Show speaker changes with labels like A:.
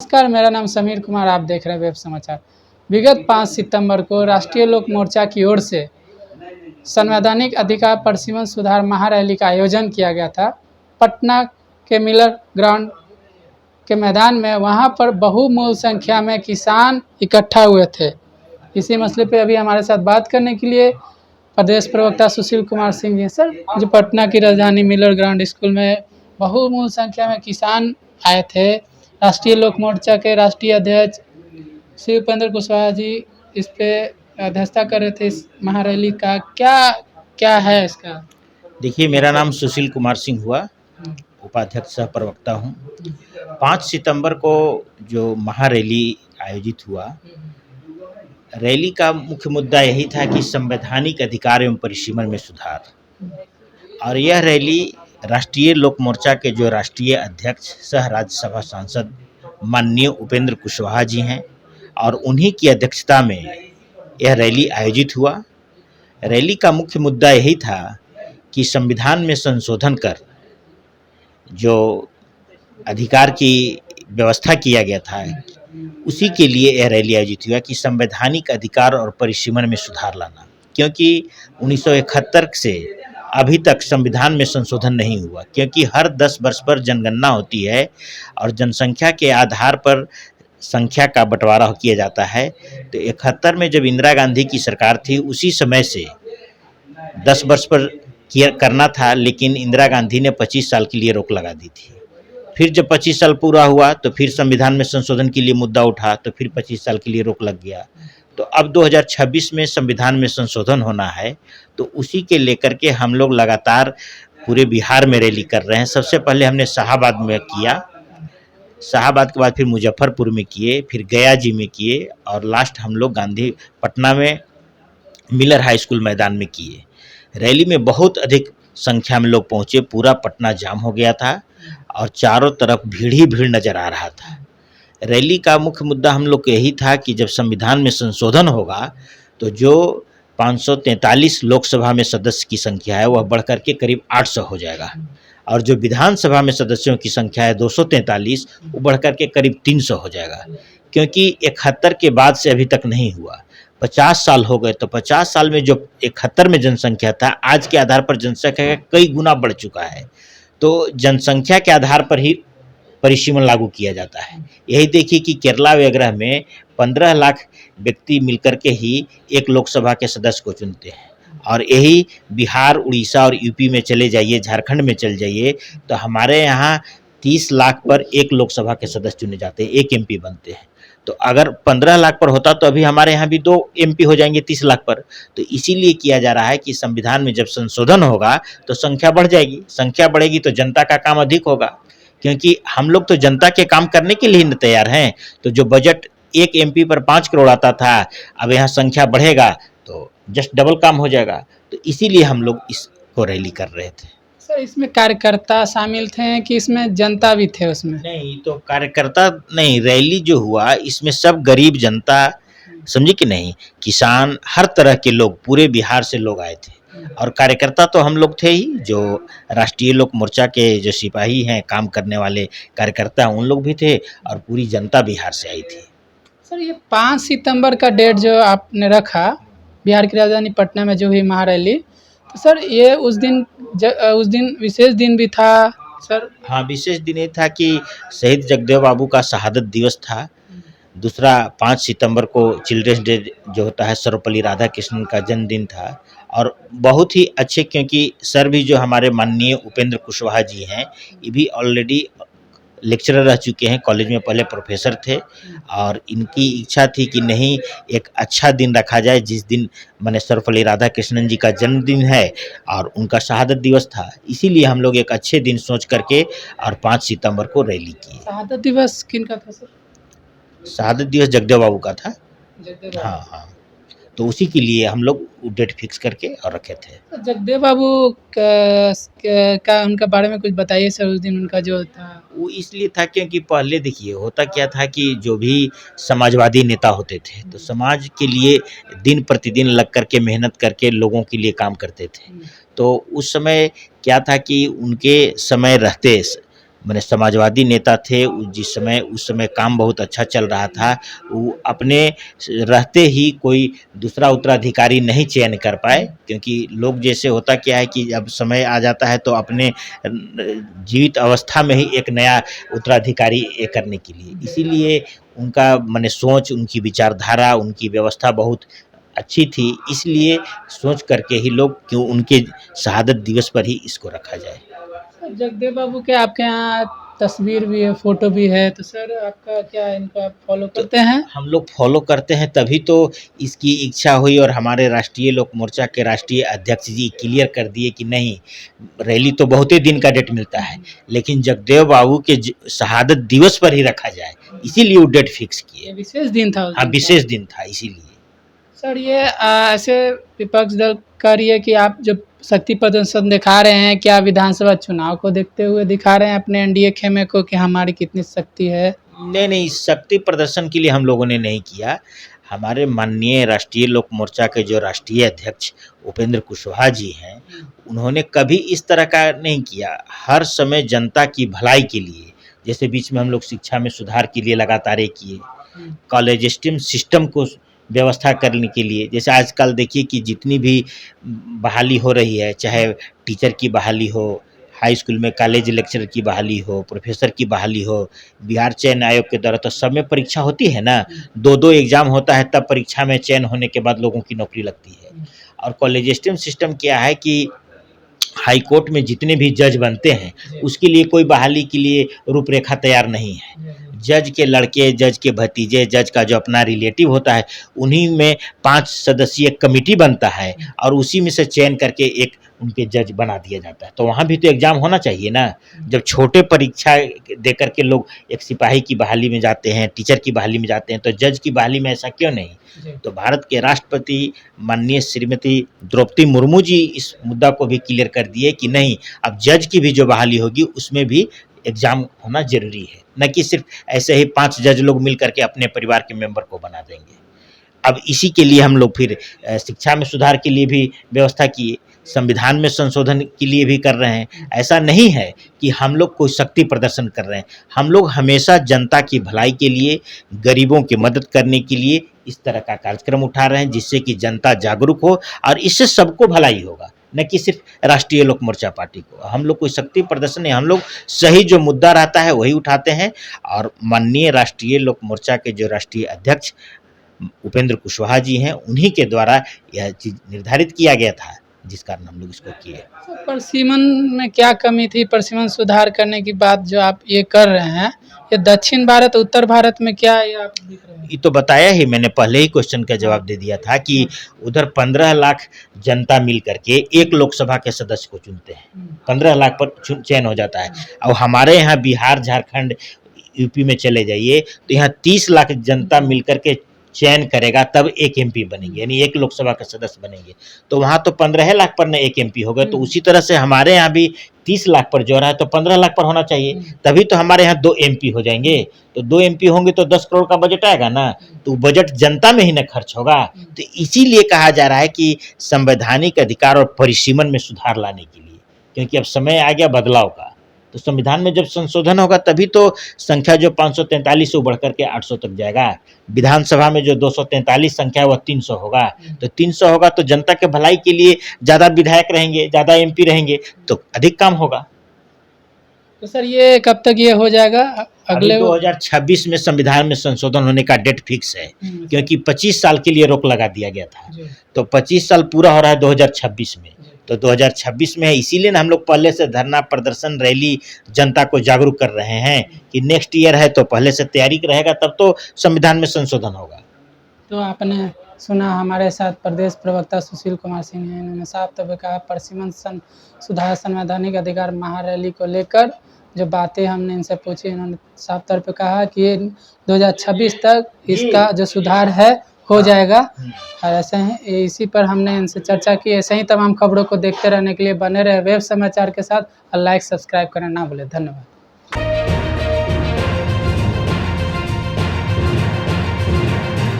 A: नमस्कार, मेरा नाम समीर कुमार, आप देख रहे हैं वेब समाचार। विगत 5 सितंबर को राष्ट्रीय लोक मोर्चा की ओर से संवैधानिक अधिकार परिसीमन सुधार महारैली का आयोजन किया गया था। पटना के मिलर ग्राउंड के मैदान में वहां पर बहुमूल संख्या में किसान इकट्ठा हुए थे। इसी मसले पे अभी हमारे साथ बात करने के लिए प्रदेश प्रवक्ता सुशील कुमार सिंह जी। सर, जो पटना की राजधानी मिलर ग्राउंड स्कूल में बहुमूल संख्या में किसान आए थे, राष्ट्रीय लोक मोर्चा के राष्ट्रीय अध्यक्ष श्री उपेंद्र कुशवाहा जी इस पे अध्यक्षता कर रहे थे। इस महारैली का क्या क्या है इसका?
B: देखिए, मेरा नाम सुशील कुमार सिंह हुआ, उपाध्यक्ष सह प्रवक्ता हूँ। 5 सितंबर को जो महारैली आयोजित हुआ, रैली का मुख्य मुद्दा यही था कि संवैधानिक अधिकार एवं परिसीमन में सुधार। और यह रैली राष्ट्रीय लोक मोर्चा के जो राष्ट्रीय अध्यक्ष सह राज्यसभा सांसद माननीय उपेंद्र कुशवाहा जी हैं और उन्हीं की अध्यक्षता में यह रैली आयोजित हुआ। रैली का मुख्य मुद्दा यही था कि संविधान में संशोधन कर जो अधिकार की व्यवस्था किया गया था, उसी के लिए यह रैली आयोजित हुआ कि संवैधानिक अधिकार और परिसीमन में सुधार लाना। क्योंकि 1971 से अभी तक संविधान में संशोधन नहीं हुआ, क्योंकि हर 10 वर्ष पर जनगणना होती है और जनसंख्या के आधार पर संख्या का बंटवारा किया जाता है। तो 71 में जब इंदिरा गांधी की सरकार थी, उसी समय से 10 वर्ष पर करना था, लेकिन इंदिरा गांधी ने 25 साल के लिए रोक लगा दी थी। फिर जब 25 साल पूरा हुआ तो फिर संविधान में संशोधन के लिए मुद्दा उठा, तो फिर 25 साल के लिए रोक लग गया। तो अब 2026 में संविधान में संशोधन होना है, तो उसी के लेकर के हम लोग लगातार पूरे बिहार में रैली कर रहे हैं। सबसे पहले हमने शाहाबाद में किया, शाहाबाद के बाद फिर मुजफ्फरपुर में किए, फिर गया जी में किए और लास्ट हम लोग गांधी पटना में मिलर हाई स्कूल मैदान में किए। रैली में बहुत अधिक संख्या में लोग पहुँचे, पूरा पटना जाम हो गया था और चारों तरफ भीड़ ही भीड़ नज़र आ रहा था। रैली का मुख्य मुद्दा हम लोग को यही था कि जब संविधान में संशोधन होगा तो जो 543 लोकसभा में सदस्य की संख्या है वह बढ़कर के करीब 800 हो जाएगा, और जो विधानसभा में सदस्यों की संख्या है 243, वो बढ़कर के करीब 300 हो जाएगा। क्योंकि 71 के बाद से अभी तक नहीं हुआ, 50 साल हो गए, तो 50 साल में जो 71 में जनसंख्या था, आज के आधार पर जनसंख्या कई गुना बढ़ चुका है। तो जनसंख्या के आधार पर ही परिसीमन लागू किया जाता है। यही देखिए कि केरला वगैरह में 15 लाख व्यक्ति मिलकर के ही एक लोकसभा के सदस्य को चुनते हैं, और यही बिहार, उड़ीसा और यूपी में चले जाइए, झारखंड में चल जाइए, तो हमारे यहाँ 30 लाख पर एक लोकसभा के सदस्य चुने जाते हैं, एक एमपी बनते हैं। तो अगर 15 लाख पर होता तो अभी हमारे यहाँ भी 2 एमपी हो जाएंगे 30 लाख पर। तो इसीलिए किया जा रहा है कि संविधान में जब संशोधन होगा तो संख्या बढ़ जाएगी, संख्या बढ़ेगी तो जनता का काम अधिक होगा, क्योंकि हम लोग तो जनता के काम करने के लिए तैयार हैं। तो जो बजट एक एमपी पर 5 करोड़ आता था, अब यहाँ संख्या बढ़ेगा तो जस्ट डबल काम हो जाएगा। तो इसीलिए हम लोग इसको रैली कर रहे थे।
A: सर, इसमें कार्यकर्ता शामिल थे कि इसमें जनता भी थे उसमें?
B: नहीं, तो कार्यकर्ता नहीं, रैली जो हुआ इसमें सब गरीब जनता, समझे कि नहीं, किसान, हर तरह के लोग, पूरे बिहार से लोग आए थे। और कार्यकर्ता तो हम लोग थे ही, जो राष्ट्रीय लोक मोर्चा के जो सिपाही हैं, काम करने वाले कार्यकर्ता, उन लोग भी थे, और पूरी जनता बिहार से आई थी।
A: सर, ये 5 सितंबर का डेट जो आपने रखा बिहार की राजधानी पटना में जो हुई महारैली, तो सर ये उस दिन विशेष दिन भी था सर?
B: हाँ, विशेष दिन ये था कि शहीद जगदेव बाबू का शहादत दिवस था। दूसरा 5 सितंबर को चिल्ड्रंस डे जो होता है, सर्वपल्ली राधाकृष्णन का जन्मदिन था। और बहुत ही अच्छे, क्योंकि सर भी जो हमारे माननीय उपेंद्र कुशवाहा जी हैं, ये भी ऑलरेडी लेक्चरर रह चुके हैं, कॉलेज में पहले प्रोफेसर थे, और इनकी इच्छा थी कि नहीं, एक अच्छा दिन रखा जाए जिस दिन माने सर्वपल्ली राधाकृष्णन जी का जन्मदिन है और उनका शहादत दिवस था। इसीलिए हम लोग एक अच्छे दिन सोच करके और 5 सितंबर को रैली की।
A: शहादत दिवस किन का था सर?
B: शहादत दिवस जगदेव बाबू का था।
A: जगदेव बाबू।
B: हाँ हाँ, तो उसी के लिए हम लोग डेट फिक्स करके और रखे थे।
A: जगदेव बाबू का उनका बारे में कुछ बताइए सर। उस दिन उनका जो था
B: वो इसलिए था क्योंकि पहले देखिए होता क्या था कि जो भी समाजवादी नेता होते थे, तो समाज के लिए दिन प्रतिदिन लग करके मेहनत करके लोगों के लिए काम करते थे। तो उस समय क्या था कि उनके समय रहते मैंने समाजवादी नेता थे, जिस समय उस समय काम बहुत अच्छा चल रहा था, वो अपने रहते ही कोई दूसरा उत्तराधिकारी नहीं चयन कर पाए, क्योंकि लोग जैसे होता क्या है कि जब समय आ जाता है तो अपने जीवित अवस्था में ही एक नया उत्तराधिकारी ये करने के लिए, इसीलिए उनका माने सोच, उनकी विचारधारा, उनकी व्यवस्था बहुत अच्छी थी, इसलिए सोच करके ही लोग क्यों उनके शहादत दिवस पर ही इसको रखा जाए।
A: जगदेव बाबू के आपके यहाँ तस्वीर भी है, फोटो भी है, तो सर आपका क्या इनको आप फॉलो करते हैं?
B: हम लोग फॉलो करते हैं, तभी तो इसकी इच्छा हुई और हमारे राष्ट्रीय लोक मोर्चा के राष्ट्रीय अध्यक्ष जी क्लियर कर दिए कि नहीं, रैली तो बहुत ही दिन का डेट मिलता है, लेकिन जगदेव बाबू के शहादत दिवस पर ही रखा जाए, इसीलिए वो डेट फिक्स
A: ये
B: किए।
A: विशेष दिन था उस
B: हाँ,
A: दिन का।
B: विशेष दिन था इसीलिए।
A: सर ये ऐसे विपक्ष दल कह रही है कि आप जो शक्ति प्रदर्शन दिखा रहे हैं, क्या विधानसभा चुनाव को देखते हुए दिखा रहे हैं अपने एनडीए खेमे को कि हमारी कितनी शक्ति है?
B: नहीं, नहीं, शक्ति प्रदर्शन के लिए हम लोगों ने नहीं किया। हमारे माननीय राष्ट्रीय लोक मोर्चा के जो राष्ट्रीय अध्यक्ष उपेंद्र कुशवाहा जी हैं, उन्होंने कभी इस तरह का नहीं किया। हर समय जनता की भलाई के लिए, जैसे बीच में हम लोग शिक्षा में सुधार के लिए लगातार ये किए, कॉलेज स्टीम सिस्टम को व्यवस्था करने के लिए, जैसे आजकल देखिए कि जितनी भी बहाली हो रही है, चाहे टीचर की बहाली हो, हाई स्कूल में कॉलेज लेक्चरर की बहाली हो, प्रोफेसर की बहाली हो, बिहार चयन आयोग के द्वारा तो सब में परीक्षा होती है ना, 2-2 एग्ज़ाम होता है, तब परीक्षा में चयन होने के बाद लोगों की नौकरी लगती है। और कॉलेज स्टीम सिस्टम क्या है कि हाई कोर्ट में जितने भी जज बनते हैं, उसके लिए कोई बहाली के लिए रूपरेखा तैयार नहीं है। जज के लड़के, जज के भतीजे, जज का जो अपना रिलेटिव होता है, उन्हीं में 5 सदस्यीय कमिटी बनता है और उसी में से चयन करके एक उनके जज बना दिया जाता है। तो वहाँ भी तो एग्ज़ाम होना चाहिए ना। जब छोटे परीक्षा दे कर के लोग एक सिपाही की बहाली में जाते हैं, टीचर की बहाली में जाते हैं, तो जज की बहाली में ऐसा क्यों नहीं? तो भारत के राष्ट्रपति माननीय श्रीमती द्रौपदी मुर्मू जी इस मुद्दा को भी क्लियर कर दिए कि नहीं, अब जज की भी जो बहाली होगी उसमें भी एग्ज़ाम होना ज़रूरी है, न कि सिर्फ ऐसे ही 5 जज लोग मिल करके अपने परिवार के मेंबर को बना देंगे। अब इसी के लिए हम लोग फिर शिक्षा में सुधार के लिए भी व्यवस्था किए, संविधान में संशोधन के लिए भी कर रहे हैं। ऐसा नहीं है कि हम लोग कोई शक्ति प्रदर्शन कर रहे हैं, हम लोग हमेशा जनता की भलाई के लिए, गरीबों की मदद करने के लिए इस तरह का कार्यक्रम उठा रहे हैं, जिससे कि जनता जागरूक हो और इससे सबको भलाई होगा, न कि सिर्फ राष्ट्रीय लोक मोर्चा पार्टी को। हम लोग कोई शक्ति प्रदर्शन नहीं, हम लोग सही जो मुद्दा रहता है वही उठाते हैं। और माननीय राष्ट्रीय लोक मोर्चा के जो राष्ट्रीय अध्यक्ष उपेंद्र कुशवाहा जी हैं, उन्हीं के द्वारा यह चीज़ निर्धारित किया गया था, जिस कारण हम लोग इसको किए।
A: परिसीमन में क्या कमी थी? परिसीमन सुधार करने की बात जो आप ये कर रहे हैं, ये दक्षिण भारत उत्तर भारत में क्या ये आप दिख रहे हैं?
B: ये तो बताया ही मैंने, पहले ही क्वेश्चन का जवाब दे दिया था कि उधर 15 लाख जनता मिल करके एक लोकसभा के सदस्य को चुनते हैं, 15 लाख पर चयन हो जाता है। और हमारे यहाँ बिहार, झारखंड, यूपी में चले जाइए तो यहाँ 30 लाख जनता मिल करके चयन करेगा, तब एक एमपी बनेंगे, यानी एक लोकसभा के सदस्य बनेंगे। तो वहाँ तो 15 लाख पर न एक एमपी होगा, तो उसी तरह से हमारे यहाँ भी 30 लाख पर जो रहा है तो 15 लाख पर होना चाहिए, तभी तो हमारे यहाँ 2 एमपी हो जाएंगे। तो 2 एमपी होंगे तो 10 करोड़ का बजट आएगा ना, तो बजट जनता में ही न खर्च होगा। तो इसीलिए कहा जा रहा है कि संवैधानिक अधिकार और परिसीमन में सुधार लाने के लिए, क्योंकि अब समय आ गया बदलाव का। तो संविधान में जब संशोधन होगा तभी तो संख्या जो 543 से बढ़ करके 800 तक जाएगा। विधानसभा में जो 243 संख्या है वह 300 होगा, तो 300 होगा तो जनता के भलाई के लिए ज़्यादा विधायक रहेंगे, ज़्यादा एमपी रहेंगे, तो अधिक काम होगा।
A: तो सर ये कब तक ये हो जाएगा? अगले
B: 2026 में संविधान में संशोधन होने का डेट फिक्स है, क्योंकि 25 साल के लिए रोक लगा दिया गया था, तो 25 साल पूरा हो रहा है 2026 में। तो 2026 में है, इसीलिए ना हम लोग पहले से धरना प्रदर्शन, रैली, जनता को जागरूक कर रहे हैं कि नेक्स्ट ईयर है तो पहले से तैयारी रहेगा, तब तो संविधान में संशोधन होगा।
A: तो आपने सुना, हमारे साथ प्रदेश प्रवक्ता सुशील कुमार सिंह हैं, इन्होंने साफ तौर पर कहा परिसीमन सुधार संवैधानिक अधिकार महारैली को लेकर जो बातें हमने इनसे पूछी, इन्होंने साफ तौर पे कहा कि 2026 तक इसका जो सुधार है हो जाएगा। और ऐसे ही इसी पर हमने इनसे चर्चा की। ऐसे ही तमाम खबरों को देखते रहने के लिए बने रहे वेब समाचार के साथ और लाइक सब्सक्राइब करना ना भूलें। धन्यवाद।